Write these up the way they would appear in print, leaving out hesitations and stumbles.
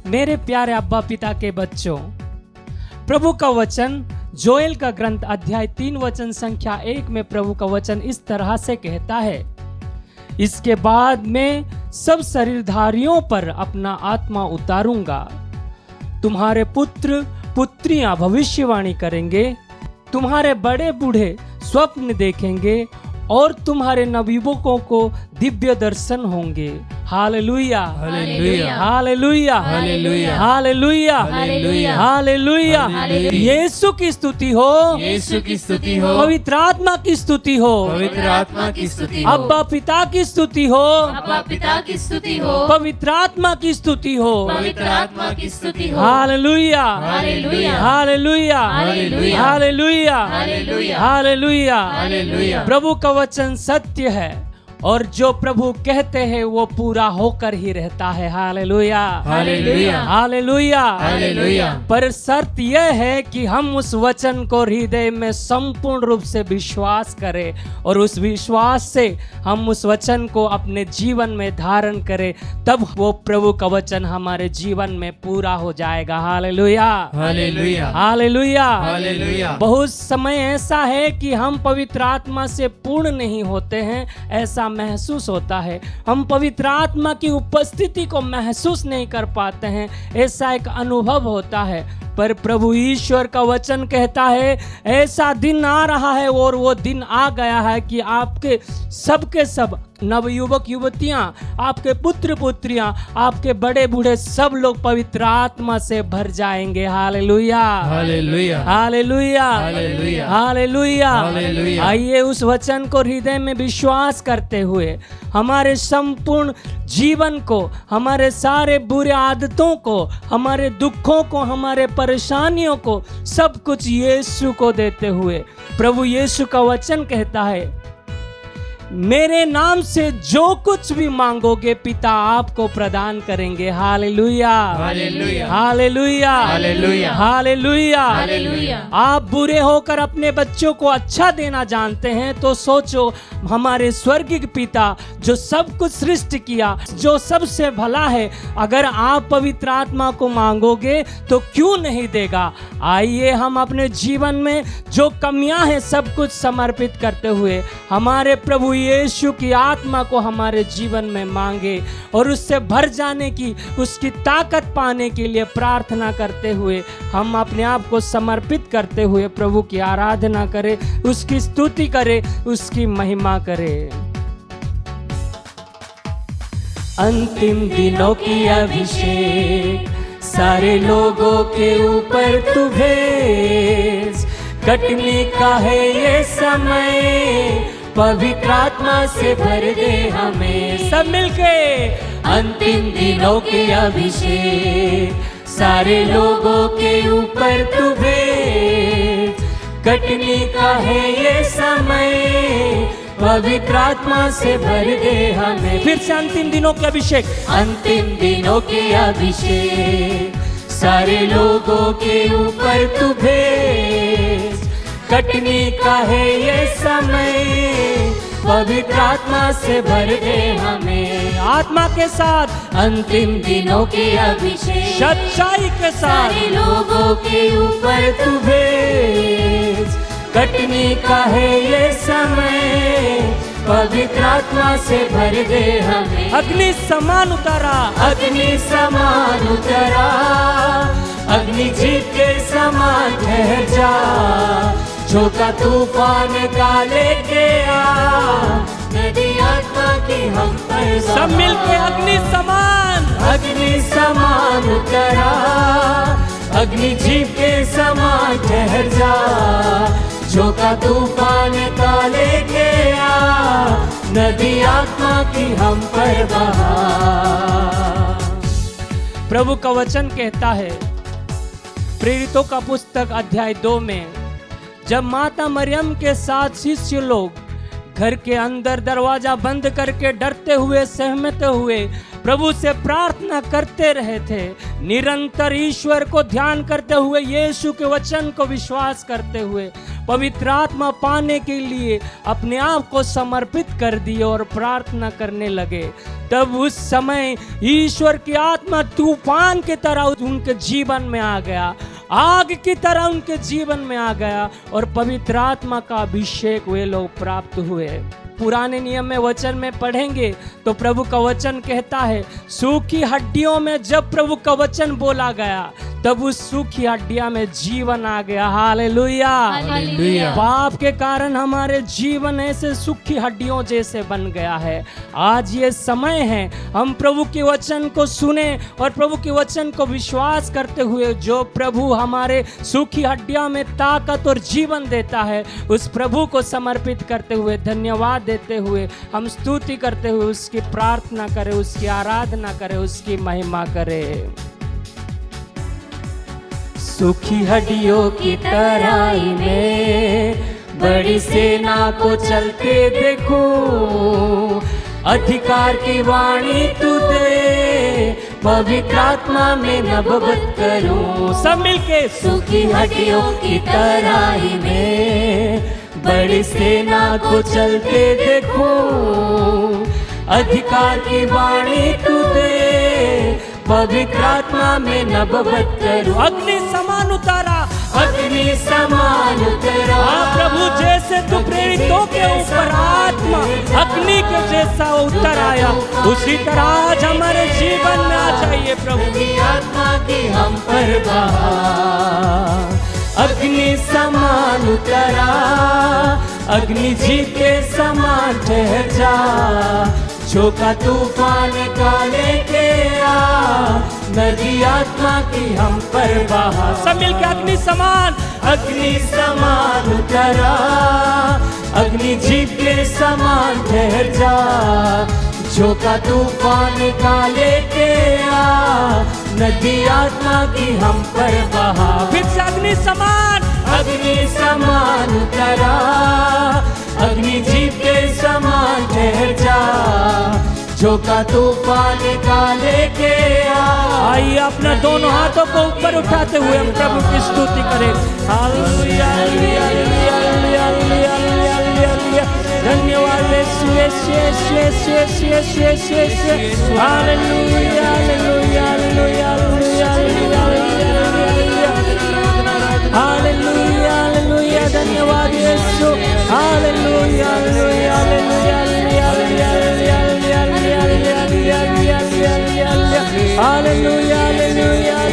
मेरे प्यारे अब्बा पिता के बच्चों, प्रभु का वचन जोएल का ग्रंथ अध्याय 3 वचन संख्या 1 में प्रभु का वचन इस तरह से कहता है, इसके बाद मैं सब शरीरधारियों पर अपना आत्मा उतारूंगा। तुम्हारे पुत्र पुत्रियां भविष्यवाणी करेंगे, तुम्हारे बड़े बूढ़े स्वप्न देखेंगे और तुम्हारे नवयुवकों को दिव्य दर्शन होंगे। Hallelujah, hallelujah, hallelujah, hallelujah, hallelujah, hallelujah, hallelujah. Hallelujah. यीशु की स्तुति हो, यीशु की स्तुति हो, पवित्र आत्मा की स्तुति हो, पवित्र आत्मा की स्तुति हो, अब्बा पिता की स्तुति हो, अब्बा पिता की स्तुति हो, पवित्र आत्मा की स्तुति हो। पवित्र आत्मा की स्तुति हो। Hallelujah, hallelujah, hallelujah, hallelujah, hallelujah, hallelujah, hallelujah. Hallelujah. प्रभु का वचन सत्य है और जो प्रभु कहते हैं वो पूरा होकर ही रहता है। Hallelujah, hallelujah, hallelujah, hallelujah. पर शर्त यह है कि हम उस वचन को हृदय में संपूर्ण रूप से विश्वास करें और उस विश्वास से हम उस वचन को अपने जीवन में धारण करें, तब वो प्रभु का वचन हमारे जीवन में पूरा हो जाएगा। Hallelujah, hallelujah, hallelujah, hallelujah. बहुत समय ऐसा है कि हम पवित्र आत्मा से पूर्ण नहीं होते हैं, ऐसा महसूस होता है। हम पवित्र आत्मा की उपस्थिति को महसूस नहीं कर पाते हैं, ऐसा एक अनुभव होता है। पर प्रभु ईश्वर का वचन कहता है ऐसा दिन आ रहा है और वो दिन आ गया है कि आपके सबके सब नवयुवक युवतियां, आपके पुत्र पुत्रियां, आपके बड़े बूढ़े सब लोग पवित्र आत्मा से भर जाएंगे। Hallelujah, hallelujah, hallelujah, hallelujah, hallelujah. Hallelujah. आइए उस वचन को हृदय में विश्वास करते हुए हमारे संपूर्ण जीवन को, हमारे सारे बुरे आदतों को, हमारे दुखों को, हमारे परेशानियों को, सब कुछ यीशु को देते हुए प्रभु यीशु का वचन कहता है, मेरे नाम से जो कुछ भी मांगोगे पिता आपको प्रदान करेंगे। Hallelujah, hallelujah, hallelujah, hallelujah, hallelujah. Hallelujah. आप बुरे होकर अपने बच्चों को अच्छा देना जानते हैं तो सोचो हमारे स्वर्गीय पिता जो सब कुछ सृष्टि किया, जो सबसे भला है, अगर आप पवित्र आत्मा को मांगोगे तो क्यों नहीं देगा। आइए हम अपने जीवन में जो कमियां हैं सब कुछ समर्पित करते हुए हमारे प्रभु यीशु की आत्मा को हमारे जीवन में मांगे और उससे भर जाने की, उसकी ताकत पाने के लिए प्रार्थना करते हुए हम अपने आप को समर्पित करते हुए प्रभु की आराधना करें, उसकी स्तुति करें, उसकी महिमा करें। अंतिम दिनों की अभिषेक सारे लोगों के ऊपर तू भेज, कटने का है ये समय, पवित्र आत्मा से भर दे हमें। सब मिलके अंतिम दिनों के अभिषेक सारे लोगों के ऊपर तू भेज, कटने का है ये समय, पवित्र आत्मा से भर दे हमें। फिर से अंतिम दिनों के अभिषेक, अंतिम दिनों के अभिषेक सारे लोगों के ऊपर तू भेज, कटने का है ये समय, पवित्र आत्मा से भर दे हमें। आत्मा के साथ अंतिम दिनों के अभिषेक सच्चाई के साथ सारे लोगों के ऊपर तू भेज, कटने का है ये समय, पवित्र आत्मा से भर दे हमें। अग्नि समान उतरा, अग्नि समान उतरा, अग्नि जीप के समान ठहर जा, झोंका तूफान का लेके आ, नदी आत्मा की हम पर। सब मिलके अग्नि समान, अग्नि समान उतरा, अग्नि जीप के समान ठहर जा, झोंका तूफान का लेके आ, नदी आत्मा की हम पर बहा। प्रभु का वचन कहता है प्रेरितों का पुस्तक अध्याय 2 में, जब माता मरियम के साथ शिष्य लोग घर के अंदर दरवाजा बंद करके डरते हुए सहमते हुए प्रभु से प्रार्थना करते रहे थे, निरंतर ईश्वर को ध्यान करते हुए, यीशु के वचन को विश्वास करते हुए, पवित्र आत्मा पाने के लिए अपने आप को समर्पित कर दिए और प्रार्थना करने लगे, तब उस समय ईश्वर की आत्मा तूफान की तरह उनके जीवन में आ गया, आग की तरह उनके जीवन में आ गया और पवित्र आत्मा का अभिषेक वे लोग प्राप्त हुए। पुराने नियम में वचन में पढ़ेंगे तो प्रभु का वचन कहता है, सूखी हड्डियों में जब प्रभु का वचन बोला गया तब उस सूखी हड्डियां में जीवन आ गया। हालेलुया। हालेलुया। पाप के कारण हमारे जीवन ऐसे सूखी हड्डियों जैसे बन गया है। आज ये समय है हम प्रभु के वचन को सुने और प्रभु के वचन को विश्वास करते हुए जो प्रभु हमारे सूखी हड्डियों में ताकत और जीवन देता है, उस प्रभु को समर्पित करते हुए, धन्यवाद देते हुए, हम स्तुति करते हुए उसकी प्रार्थना करें, उसकी आराधना करें, उसकी महिमा करें। सूखी हड्डियों की तराई में बड़ी सेना को चलते देखो, अधिकार की वाणी तू दे, पवित्र आत्मा में नबवत करूं। सब मिलके सूखी हड्डियों की तराई में बड़ी सेना को चलते देखो, अधिकार की वाणी तू दे, पवित्र आत्मा में नबवत करूं। अग्नि समान उतारा, अग्नि समान उतारा। प्रभु जैसे तू प्रेरितों के ऊपर आत्मा अग्नि के जैसा उतर आया, उसी तरह आज हमारे जीवन में आ जाइए प्रभु की आत्मा की हम पर बहा। अग्नि समान उतरा, अग्नि जी के समान ठहर जा, झोंका तूफान का लेके आ, नदी आत्मा की हम पर बहा। सब मिलके अग्नि समान, अग्नि समान उतरा, अग्नि जीप के समान ठहर जा, झोंका तूफान का लेके आ, नदी आत्मा की हम पर बहा। फिर से अग्नि समान, अग्नि समान उतरा, अग्नि जीप के समान ठहर जा, झोंका तूफान का लेके आ। आइए अपना दोनों हाथों को ऊपर उठाते हुए हम प्रभु की स्तुति करें। Hallelujah, hallelujah, hallelujah, hallelujah, hallelujah. धन्यवाद यीशु, यीशु, यीशु, यीशु, यीशु, यीशु, यीशु, यीशु। Hallelujah, hallelujah, hallelujah, hallelujah, hallelujah, hallelujah. धन्यवाद यीशु। Hallelujah, hallelujah, hallelujah, hallelujah, hallelujah, hallelujah, hallelujah, hallelujah,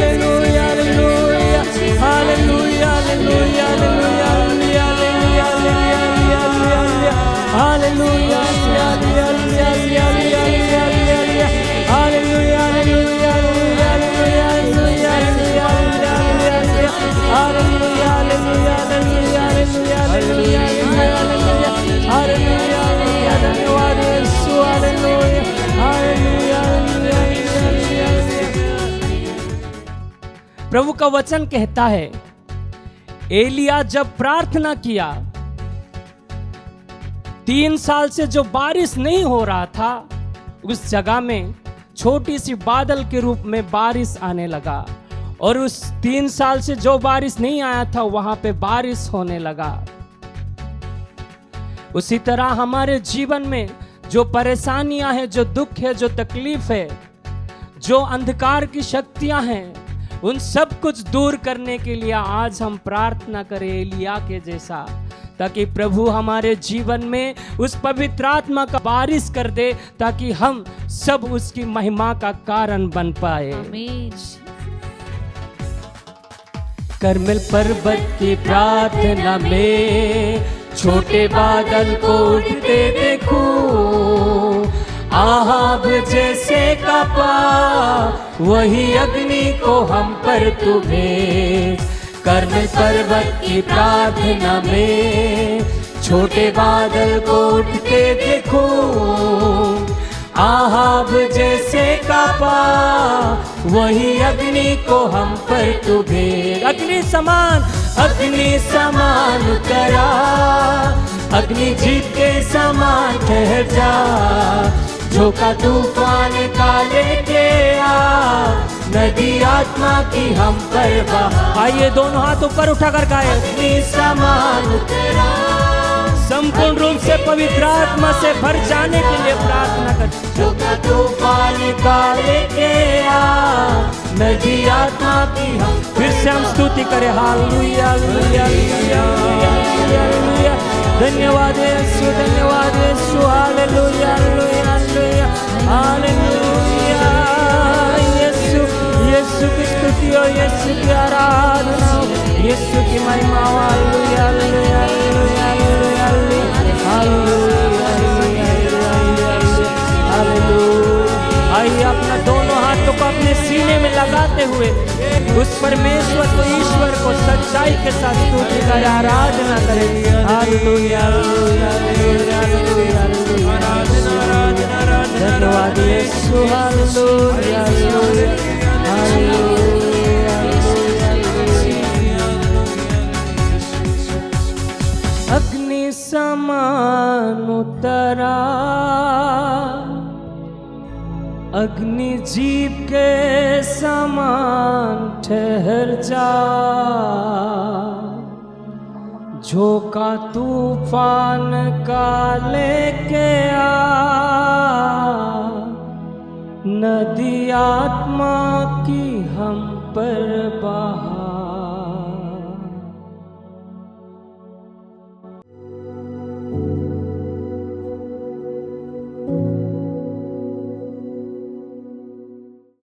प्रभु का वचन कहता है, एलिया जब प्रार्थना किया, 3 साल से जो बारिश नहीं हो रहा था, उस जगह में छोटी सी बादल के रूप में बारिश आने लगा और उस 3 साल से जो बारिश नहीं आया था वहां पे बारिश होने लगा। उसी तरह हमारे जीवन में जो परेशानियां हैं, जो दुख है, जो तकलीफ है, जो अंधकार की शक्तियां हैं, उन सब कुछ दूर करने के लिए आज हम प्रार्थना करें एलिया के जैसा, ताकि प्रभु हमारे जीवन में उस पवित्र आत्मा का बारिश कर दे, ताकि हम सब उसकी महिमा का कारण बन पाए। करमेल पर्वत की प्रार्थना में छोटे बादल को उठते देखो, आहाब जैसे कापा, वही अग्नि को हम पर तू भेज। करमेल पर्वत की प्रार्थना में छोटे बादल को उठते देखो, आहाब जैसे कापा, वही अग्नि को हम पर तू भेज। अग्नि समान, अग्नि समान उतरा, अग्नि जीप के समान ठहर जा, झोंका तूफान का लेके आ, नदी आत्मा की हम पर बहा। आइए दोनों हाथ ऊपर उठाकर गाएं। अग्नि समान तेरा, संपूर्ण रूप से पवित्र आत्मा से भर जाने के लिए प्रार्थना कर। झोंका तूफान का लेके आ, नदी आत्मा की हम। फिर से हम स्तुति करें। Hallelujah hallelujah hallelujah hallelujah. धन्यवाद यीशु, धन्यवाद यीशु। Hallelujah hallelujah hallelujah hallelujah. यीशु यीशु की स्तुति हो, यीशु की आराधना हो, यीशु की महिमा हो। Hallelujah hallelujah hallelujah hallelujah hallelujah. आइए अपना दोनों हाथों को अपने सीने में लगाते हुए उस परमेश्वर को, ईश्वर को सच्चाई के साथ स्तुति करें, आराधना करें। Hallelujah hallelujah hallelujah hallelujah. धन्यवाद यीशु। Hallelujah hallelujah hallelujah. अग्नि समान उतरा, अग्नि जीव के समान ठहर जा, झोंका तूफान का लेके आ, नदी आत्मा की हम पर बहा।